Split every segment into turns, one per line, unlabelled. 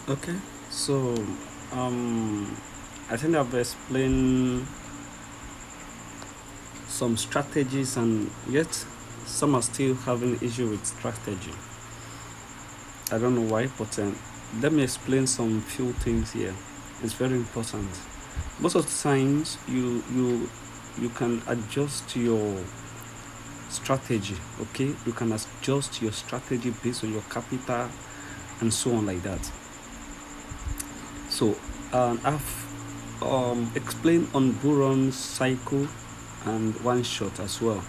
Okay, so um, I think I've explained some strategies, and yet some are still having issue with strategy. I don't know why, but let me explain some few things here. It's very important. Most of the times, you can adjust your strategy. Okay, you can adjust your strategy based on your capital and so on like that. So I've explained on Buron's cycle and one shot as well.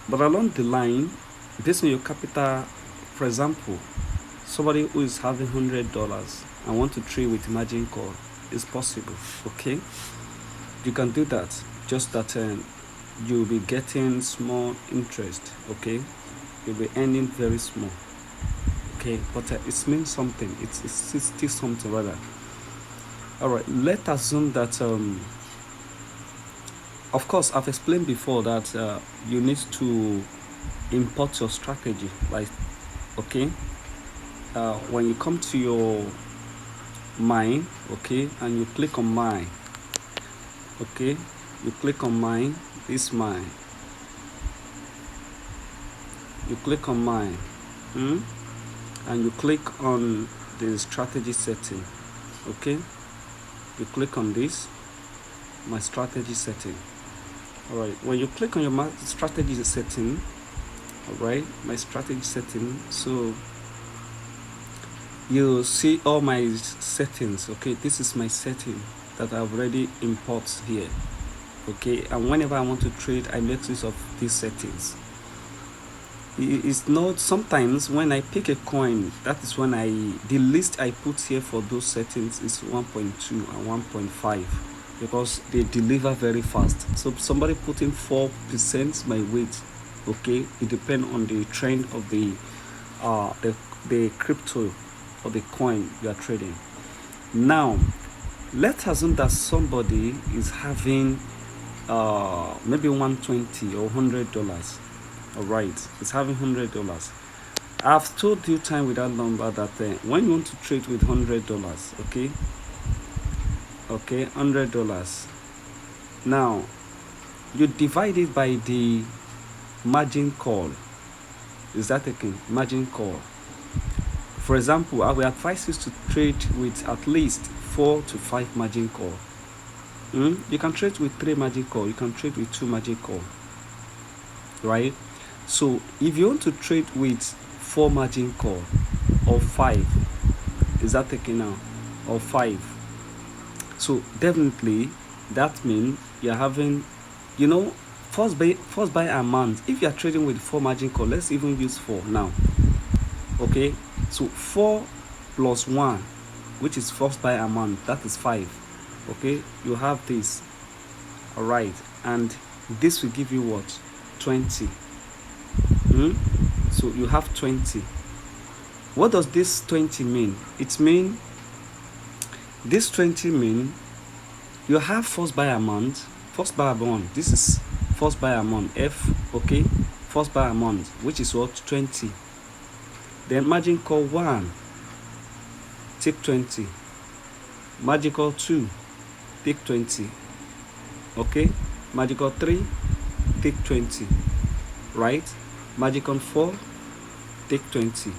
But along the line, based on your capital, for example, somebody who is having $100 and want to trade with margin call is possible. Okay, you can do that. Just that you'll be getting small interest. Okay, you'll be earning very small. Okay, but it means something. It's still something rather. All right. Let's assume that of course, I've explained before that you need to import your strategy. Like, okay, when you come to your mine, okay, and you click on mine, okay, you click on mine, this mine, you click on mine, and you click on the strategy setting, okay, you click on this, my strategy setting. All right, when you click on your strategy setting, all right, my strategy setting, so you see all my settings. Okay, this is my setting that I've already import here. Okay, and whenever I want to trade, I make use of these settings. It's not sometimes when I pick a coin, that is when the list I put here for those settings is 1.2 and 1.5 because they deliver very fast. So somebody putting 4% my weight, okay, it depends on the trend of the crypto or the coin you are trading. Now let's assume that somebody is having maybe 120 or $100. All right, it's having $100. I've told you time with that number that when you want to trade with $100, okay, $100. Now you divide it by the margin call. Is that taking margin call? For example, I will advise you to trade with at least 4 to 5 margin call. You can trade with 3 margin call. You can trade with 2 margin call. Right? So if you want to trade with 4 margin call or 5, is that taking now? Or 5? So definitely that means you're having, first buy amount. If you're trading with 4 margin call, let's even use 4 now. Okay, so 4 plus 1, which is first buy amount, that is 5. Okay, you have this. All right, and this will give you what? 20. So you have 20. What does this 20 mean? It means this 20 mean you have first buy amount. This is first buy amount F. Okay, first buy amount, which is what? 20. Then margin call 1, take 20. Margin call 2, take 20. Okay, margin call 3, take 20. Right? Margin call 4, take 20.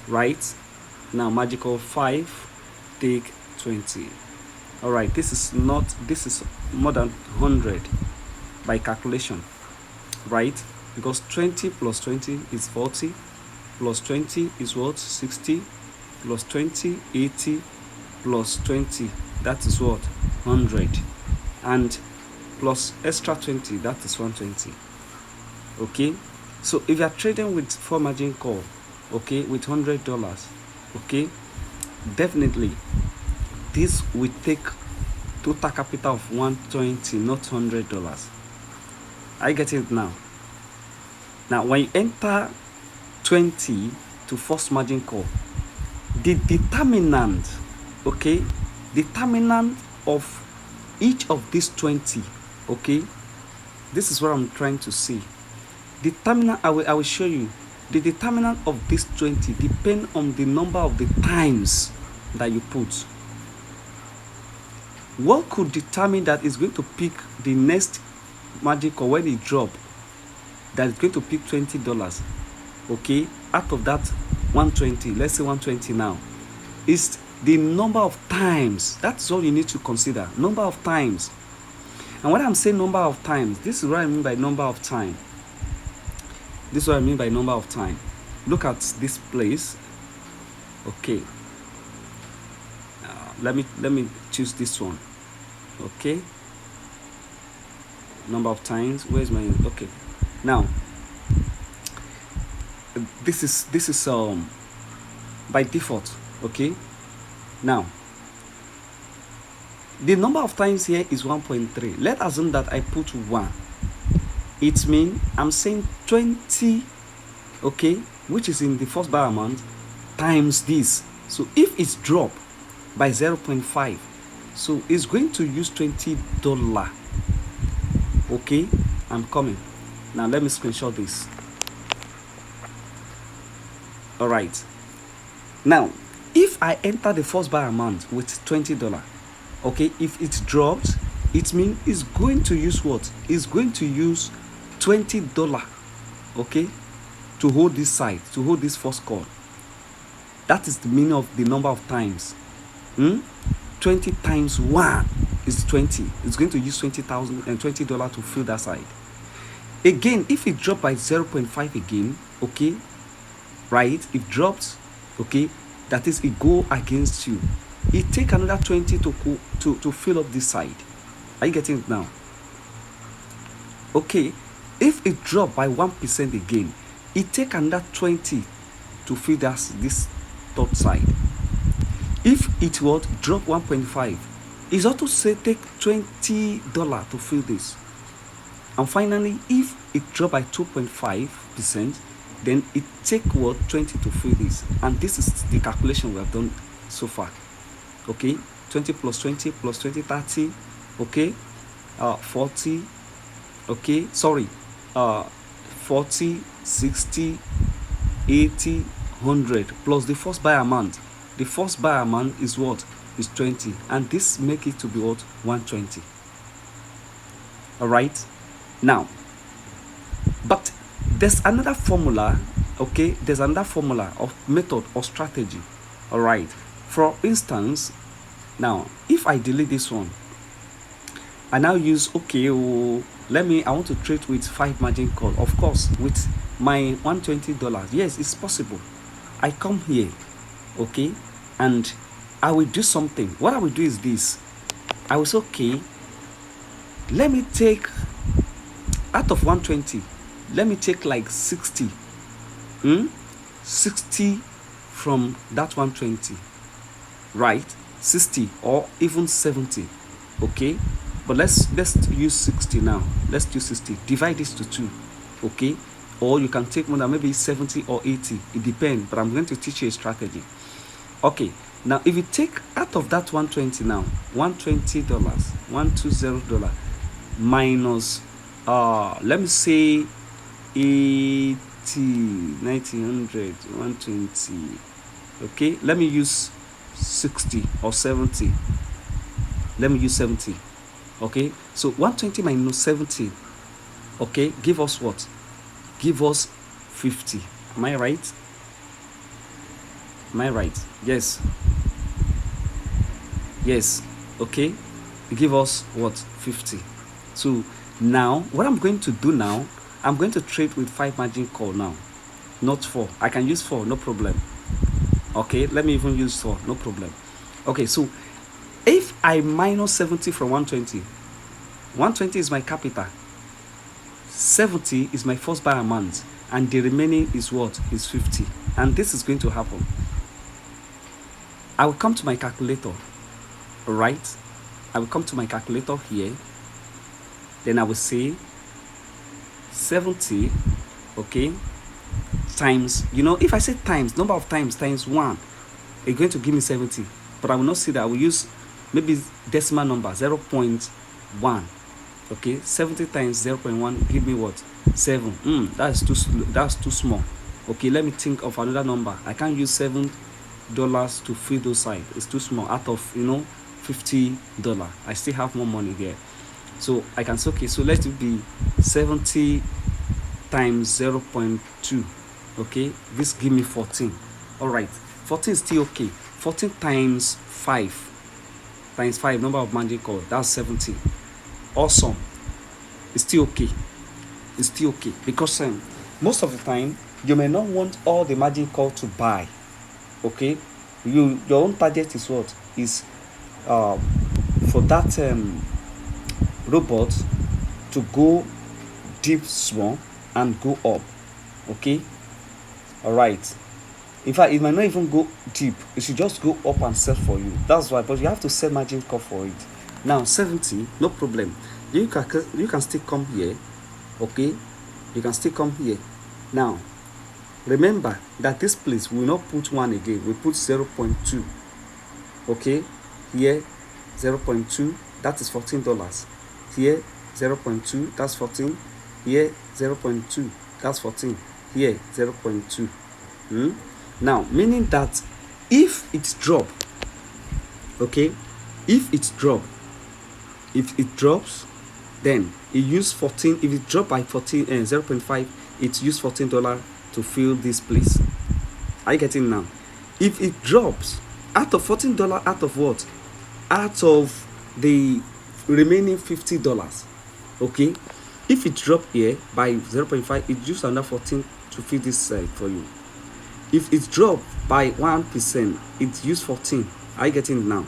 Right? Now margin call 5, take 20. All right, this is more than 100 by calculation, right? Because 20 plus 20 is 40, plus 20 is what? 60, plus 20, 80, plus 20, that is what? 100, and plus extra 20, that is 120. Okay, so if you are trading with 4 margin call, okay, with $100, okay, definitely this will take total capital of 120, not $100. I get it now. Now when you enter 20 to first margin call, the determinant of each of these 20, okay, this is what I'm trying to see. Determinant, I will show you. the determinant of this 20 depend on the number of the times that you put. What could determine that is going to pick the next margin call when it drop, that is going to pick $20, okay, out of that 120, let's say 120 now, is the number of times. That's all you need to consider, number of times. And when I'm saying number of times, this is what I mean by number of time. This is what I mean by number of time. Look at this place. Okay. Let me choose this one. Okay. Number of times. Where's my okay? Now, this is by default. Okay. Now, the number of times here is 1.3. Let's assume that I put 1. It means I'm saying 20, okay, which is in the first bar amount, times this. So if it's dropped by 0.5, so it's going to use $20. Okay, I'm coming. Now let me screenshot this. All right. Now, if I enter the first bar amount with $20, okay, if it's dropped, it means it's going to use what? It's going to use $20, okay, to hold this side, to hold this first call. That is the meaning of the number of times. 20 times 1 is 20. It's going to use $20 to fill that side. Again, if it dropped by 0.5 again, okay, right, it drops, okay, that is, it go against you. It take another 20 to fill up this side. Are you getting it now? Okay, if it drop by 1% again, it take another 20 to fill this third side. If it would drop 1.5, it's also say take $20 to fill this. And finally, if it drop by 2.5%, then it take what? 20 to fill this. And this is the calculation we have done so far. Okay, 20 plus 20 plus 20, 30, okay, 40, okay, sorry, 40, 60, 80, 100 plus the first buy amount. The first buy amount is what? Is 20, and this make it to be what? 120. All right. Now, but there's another formula. Okay, there's another formula of method or strategy. All right. For instance, now if I delete this one, I now use okay. I want to trade with 5 margin call. Of course, with my $120. Yes, it's possible. I come here, okay, and I will do something. What I will do is this. I will say, okay, let me take out of 120, let me take like 60. 60 from that 120. Right? 60 or even 70. Okay? But let's use 60 now. Let's do 60. Divide this to 2. Okay? Or you can take more than maybe 70 or 80. It depends. But I'm going to teach you a strategy. Okay. Now, if you take out of that 120 now, $120, $120 minus, let me say 80, 1900, 120. Okay? Let me use 60 or 70. Let me use 70. Okay, so 120 minus 70, okay, give us what? Give us 50. Am I right? Am I right? Yes. Yes. Okay, give us what? 50. So now what I'm going to do now, I'm going to trade with 5 margin call now, not 4. I can use 4, no problem. Okay, let me even use 4, no problem. Okay, so if I minus 70 from 120, 120 is my capital, 70 is my first buy amount, and the remaining is what? Is 50. And this is going to happen. I will come to my calculator, right? I will come to my calculator here. Then I will say 70, okay, times, if I say times, number of times 1, it's going to give me 70. But I will not see that. I will use maybe decimal number 0.1. Okay, 70 times 0.1 give me what? 7. That's too slow. That's too small. Okay, let me think of another number. I can't use $7 to fill those side. It's too small. Out of $50, I still have more money there. So I can say, okay, so let it be 70 times 0.2. Okay, this give me 14. All right, 14 is still okay. 14 times 5 number of margin call, that's 70. Awesome. It's still okay. It's still okay, because most of the time you may not want all the margin call to buy. Okay, your own target is what is for that robot to go deep small and go up. Okay, all right. In fact, it might not even go deep. It should just go up and sell for you. That's why. But you have to set margin call for it. Now 70, no problem. You can still come here. Okay, you can still come here. Now remember that this place will not put 1 again. We put 0.2. Okay, here 0.2, that is $14. Here 0.2, that's 14. Here 0.2, that's 14. Here 0.2. Now meaning that if it drop, okay, if it drops, then it use 14. If it drop by 14 and 0.5, it use $14 to fill this place. Are you getting now? If it drops out of $14, out of what? Out of the remaining $50. Okay, if it drop here by 0.5, it use another 14 to fill this side for you. If it drop by 1%, it use 14. Are you getting it now?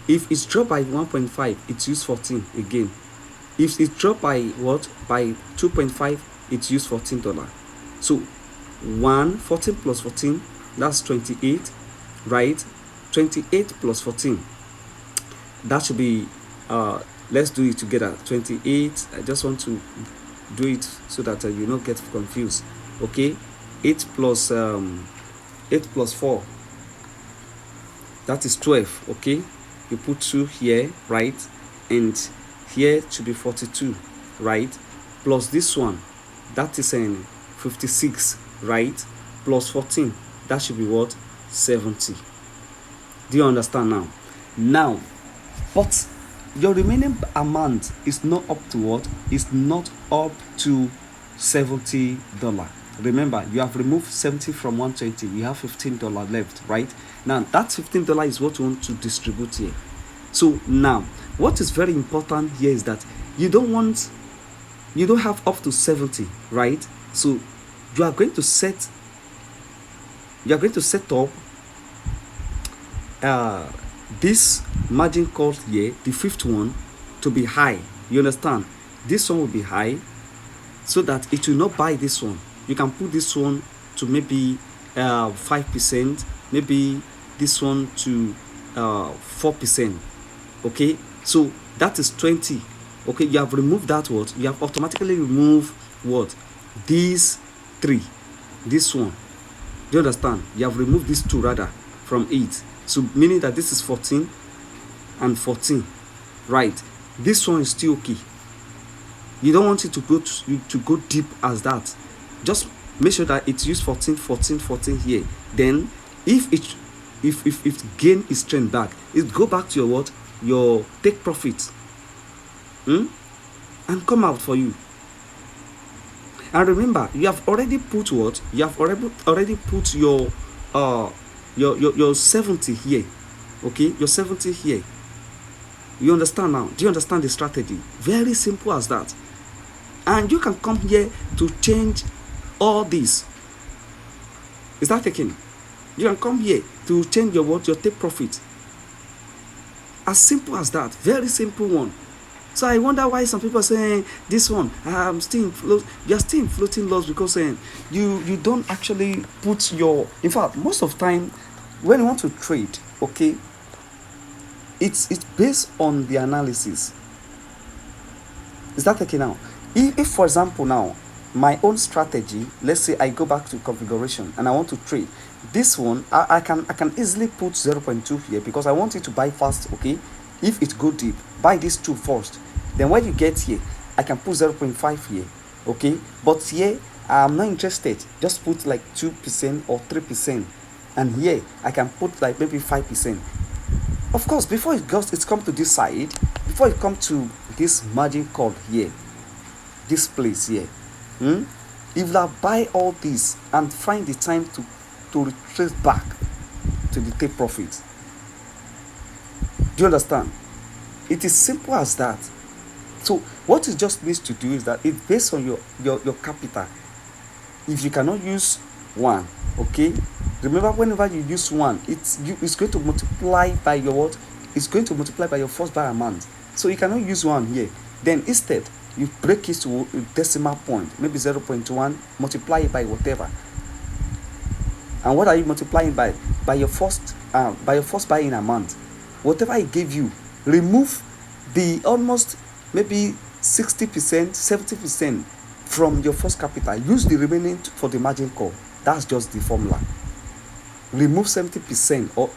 If it's dropped by 1.5, it use 14 again. If it drop by what? By 2.5, it use $14. So 14 plus 14, that's 28, right? 28 plus 14, that should be let's do it together. 28. I just want to do it so that you don't get confused. Okay, 8 plus 4, that is 12. Okay, you put 2 here, right? And here to be 42, right? Plus this one, that is 56, right? Plus 14, that should be what? 70. Do you understand now? Now, but your remaining amount is not up to what? It's not up to $70. Remember, you have removed 70 from 120. You have $15 left, right? Now that $15 is what you want to distribute here. So now what is very important here is that you don't have up to 70, right? So you are going to set up this margin call here, the fifth one, to be high. You understand? This one will be high so that it will not buy this one. You can put this one to maybe 5%, maybe this one to 4%. Okay, so that is 20. Okay, you have removed that what? You have automatically removed what? These 3. This one. Do you understand? You have removed these 2 rather from it. So meaning that this is 14 and 14. Right. This one is still okay. You don't want it to go deep as that. Just make sure that it use 14 here. Then if gain is trend back, it go back to your what? Your take profit. And come out for you. And remember, you have already put what? You have already put your 70 here. Okay, your 70 here. You understand now? Do you understand the strategy? Very simple as that. And you can come here to change all this. Is that taken? You can come here to change your what? Your take profit. As simple as that. Very simple one. So I wonder why some people are saying this one, I'm still in float. You're still in floating loss because you don't actually put your. In fact, most of the time when you want to trade, okay, it's based on the analysis. Is that taken now? If for example now my own strategy, let's say I go back to configuration and I want to trade this one, I can easily put 0.2 here because I want it to buy fast. Okay, if it go deep, buy these 2 first. Then when you get here, I can put 0.5 here. Okay, but here I'm not interested, just put like 2% or 3%, and here I can put like maybe 5%. Of course, before it come to this side, before it come to this margin call here, this place here, hmm? If I buy all this and find the time to retrace back to the take profit, do you understand? It is simple as that. So what you just need to do is that it's based on your capital. If you cannot use one, okay, remember whenever you use one, it's going to multiply by your what? It's going to multiply by your first buy amount. So you cannot use one here. Then instead you break it to a decimal point, maybe 0.1, multiply it by whatever. And what are you multiplying by? By your first buying amount. Whatever I gave you, remove the almost maybe 60%, 70% from your first capital. Use the remaining for the margin call. That's just the formula. Remove 70% or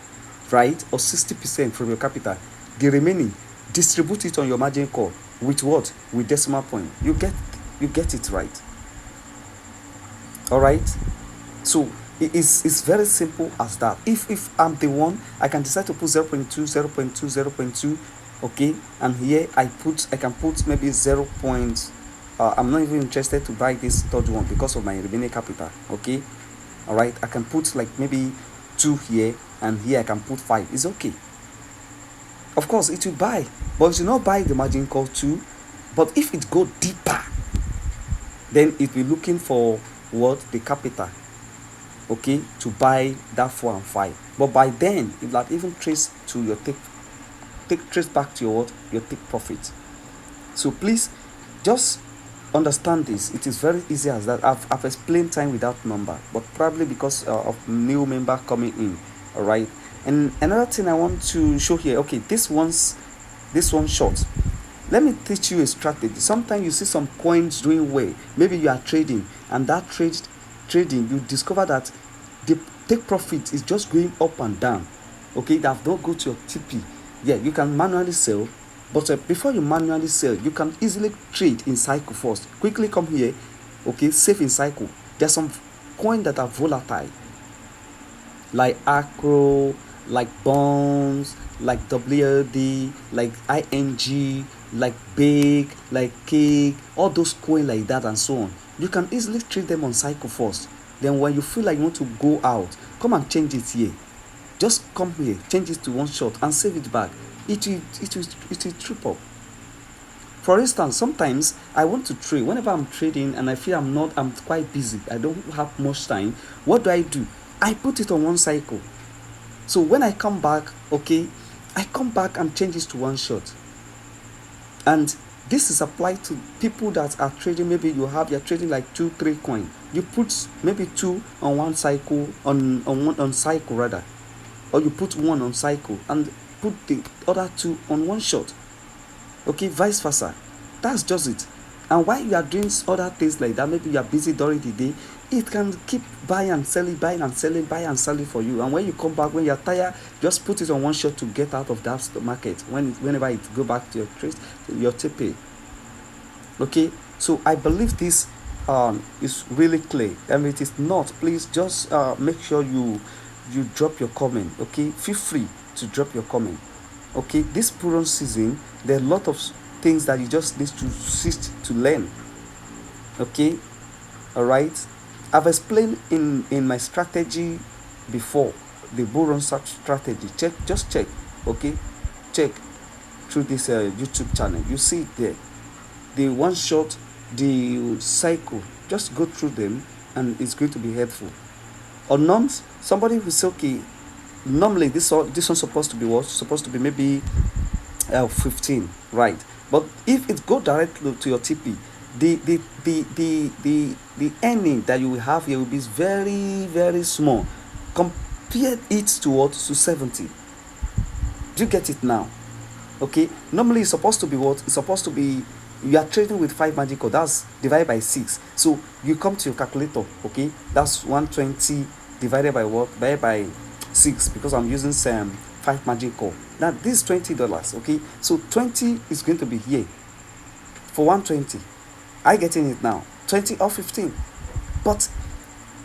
60% from your capital. The remaining, distribute it on your margin call with what? With decimal point. You get it right. All right. So it's very simple as that. If I'm the one, I can decide to put 0.2, 0.2, 0.2, okay, and here I can put maybe 0. I'm not even interested to buy this third one because of my remaining capital, okay. All right, I can put like maybe 2 here, and here I can put 5. It's okay. Of course it will buy, but it will not buy the margin call too. But if it go deeper, then it will be looking for what? The capital, okay, to buy that 4 and 5. But by then it will have even trace to your trace back to your what? Your take profit. So please just understand this. It is very easy as that. I've explained time without number, but probably because of new member coming in. All right. And another thing I want to show here, okay, this one short. Let me teach you a strategy. Sometimes you see some coins doing well, maybe you are trading, and that trading you discover that the take profit is just going up and down, okay. That don't go to your TP. Yeah, you can manually sell, but before you manually sell, you can easily trade in cycle first. Quickly come here, okay, save in cycle. There's some coins that are volatile, like Acro, like Bonds, like WLD, like ING, like Big, like Cake, all those coins like that and so on. You can easily trade them on cycle first. Then when you feel like you want to go out, come and change it here. Just come here, change it to one shot and save it back. It will triple. For instance, sometimes I want to trade. Whenever I'm trading and I feel I'm quite busy, I don't have much time, what do? I put it on one cycle. So when I come back, okay, I come back and change it to one shot. And this is applied to people that are trading. Maybe you're trading like 2-3 coin. You put maybe 2 on one cycle, on cycle rather, or you put 1 on cycle and put the other 2 on one shot, okay, vice versa. That's just it. And while you are doing other things like that, maybe you are busy during the day, it can keep buying and selling, buying and selling for you. And when you come back, when you're tired, just put it on one shot to get out of that market whenever it go back to your trade, your TP. Okay, so I believe this is really clear. And if it is not, please just make sure you drop your comment. Okay, feel free to drop your comment. Okay, this Puron season, there are a lot of things that you just need to sit to learn. Okay, all right. I've explained in my strategy before, the Bull search strategy. Just check. Okay, check through this YouTube channel. You see it there. The one shot, the cycle. Just go through them, and it's going to be helpful. Or not, somebody will say, okay, normally this one's supposed to be what? Supposed to be maybe 15, right? But if it go directly to your TP, the earning that you will have here will be very, very small. Compare it to what? To 70. Do you get it now? Okay, normally it's supposed to be what? It's supposed to be, you are trading with 5 magic code, that's divided by 6. So you come to your calculator, okay, that's 120 divided by what? Divided by 6, because I'm using 5 magic code. Now this is $20, okay, so 20 is going to be here for 120. I getting it now, 20 or 15. But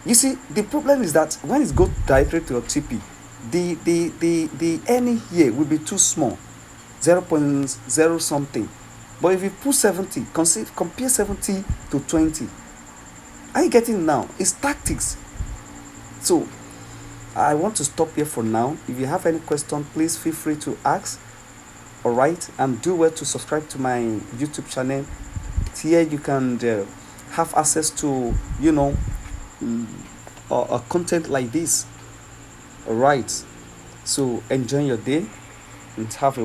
you see, the problem is that when it goes directly to your TP, the earning here will be too small, 0.0 something. But if you put 70, compare 70 to 20. Are you getting it now? It's tactics. So I want to stop here for now. If you have any question, please feel free to ask. All right, and do well to subscribe to my YouTube channel. Here you can have access to mm, content like this. All right, so enjoy your day and have a